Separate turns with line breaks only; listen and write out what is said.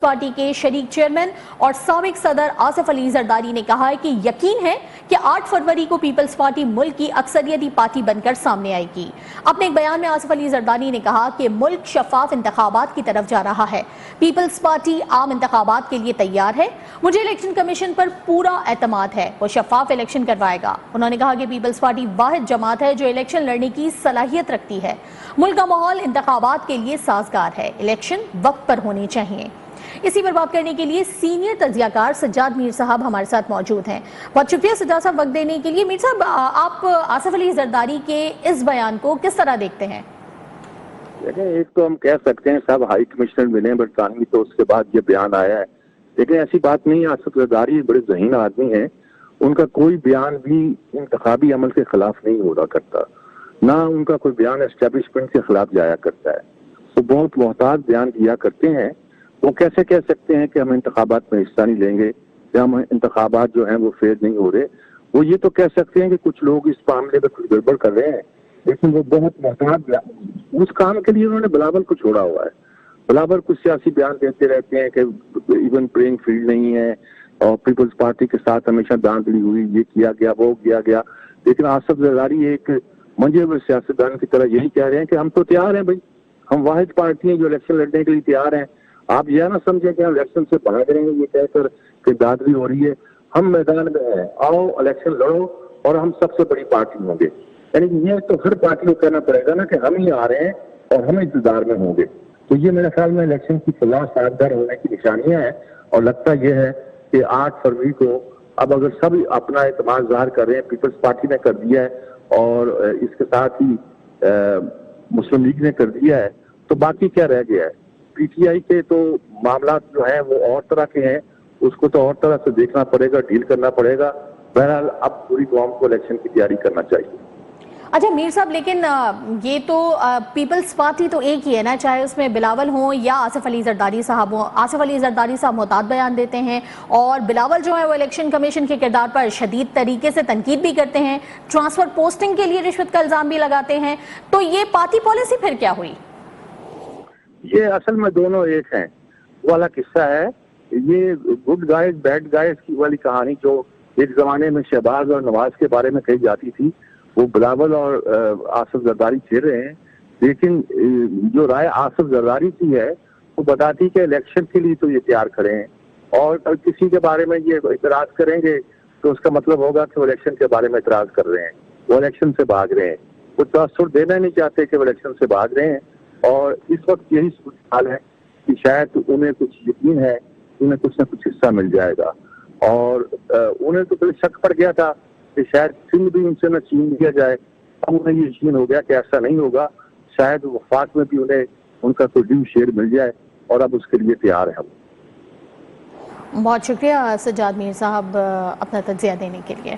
Party के शरीक chairman और साबिक सदर आसिफ अली जरदारी ने कहा है कि यकीन है कि 8 फरवरी को पीपल्स पार्टी मुल्क की अक्सरियती पार्टी बनकर सामने आएगी। अपने एक बयान में आसिफ अली जरदारी ने कहा कि मुल्क शफाफ इंतखाबात की तरफ जा रहा है। पीपल्स पार्टी आम इंतखाबात के लिए तैयार है। मुझे इलेक्शन कमीशन पर पूरा एतमाद है, वो शफाफ इलेक्शन करवाएगा। उन्होंने कहा कि पीपल्स पार्टी वाहिद जमात है जो इलेक्शन लड़ने की सलाहियत रखती है। मुल्क का माहौल इंतखाबात के लिए साजगार है, इलेक्शन वक्त पर होने चाहिए। इसी पर बात करने के लिए सीनियर तज्जियाकार सज्जाद मीर साहब हमारे साथ मौजूद हैं। बहुत शुक्रिया सज्जाद साहब वक्त देने के लिए। मीर साहब, आप आसिफ अली जरदारी के इस बयान को किस तरह देखते हैं?
देखिए, एक तो हम कह सकते हैं सब हाई कमिश्नर मिले बरतानवी, तो उसके बाद ये बयान आया है, लेकिन ऐसी बात नहीं है। आसिफ जरदारी बड़े ज़हीन आदमी हैं, उनका कोई बयान भी इंतखाबी अमल के खिलाफ नहीं हो रहा करता, ना उनका कोई बयान एस्टेब्लिशमेंट के खिलाफ जाया करता है। वो बहुत मोहतात बयान किया करते हैं। वो कैसे कह सकते हैं कि हम इंतखाबात में हिस्सा नहीं लेंगे या हम इंतखाबात जो हैं वो फेयर नहीं हो रहे। वो ये तो कह सकते हैं कि कुछ लोग इस मामले में कुछ गड़बड़ कर रहे हैं, लेकिन वो बहुत मोहतात उस काम के लिए उन्होंने बिलावल को छोड़ा हुआ है। बिलावल कुछ सियासी बयान देते रहते हैं कि इवन प्लेइंग फील्ड नहीं है और पीपल्स पार्टी के साथ हमेशा दांधली हुई, ये किया गया वो किया गया। लेकिन आसिफ जरदारी एक मंजे हुए सियासतदान की तरह यही कह रहे हैं कि हम तो तैयार हैं भाई, हम वाहिद पार्टी हैं जो इलेक्शन लड़ने के लिए तैयार हैं। आप यह ना समझें कि हम इलेक्शन से भाग रहे हैं ये कहकर कि दादरी हो रही है। हम मैदान में हैं, आओ इलेक्शन लड़ो और हम सबसे बड़ी पार्टी होंगे। यानी ये तो हर पार्टी को कहना पड़ेगा ना कि हम ही आ रहे हैं और हम इंतजार में होंगे। तो ये मेरे ख्याल में इलेक्शन की फलाह साजगार होने की निशानियां हैं। और लगता यह है कि 8 फरवरी को अब अगर सब अपना एतमाद ज़ाहिर कर रहे हैं, पीपल्स पार्टी ने कर दिया है और इसके साथ ही मुस्लिम लीग ने कर दिया है, तो बाकी क्या रह गया है? पीटीआई के तो मामला जो है वो और तरह के हैं, उसको तो और तरह से देखना पड़ेगा, डील करना पड़ेगा। बहरहाल अब पूरी कौम को इलेक्शन की तैयारी करना चाहिए।
अच्छा मीर साहब, लेकिन ये तो पीपल्स पार्टी तो एक ही है ना, चाहे उसमें बिलावल हो या आसिफ अली जरदारी साहब हो। आसिफ अली जरदारी साहब मोहतात बयान देते हैं और बिलावल जो है वो इलेक्शन कमीशन के किरदार पर शदीद तरीके से तनकीद भी करते हैं, ट्रांसफर पोस्टिंग के लिए रिश्वत का इल्जाम भी लगाते हैं। तो ये पार्टी पॉलिसी फिर क्या हुई?
ये असल में दोनों एक हैं वाला किस्सा है। ये गुड गाइज बैड गाइज की वाली कहानी जो एक जमाने में शहबाज और नवाज के बारे में कही जाती थी, वो बिलावल और आसिफ जरदारी खेल रहे हैं। लेकिन जो राय आसिफ जरदारी की है वो बताती कि इलेक्शन के लिए तो ये तैयार करें और किसी के बारे में ये इतराज करेंगे तो उसका मतलब होगा कि वो इलेक्शन के बारे में इतराज कर रहे हैं, वो इलेक्शन से भाग रहे हैं। वो तासुर देना नहीं चाहते कि वो इलेक्शन से भाग रहे हैं। और इस वक्त यही हाल है कि शायद उन्हें कुछ यकीन है, उन्हें कुछ ना कुछ हिस्सा मिल जाएगा। और उन्हें तो पहले शक पड़ गया था कि शायद सिंध भी उनसे न छीन लिया जाए। अब उन्हें ये यकीन हो गया कि ऐसा नहीं होगा, शायद वफाक में भी उन्हें उनका कोई ड्यू शेयर मिल जाए और अब उसके लिए तैयार है।
बहुत शुक्रिया सज्जाद मीर साहब अपना तज्जिया देने के लिए।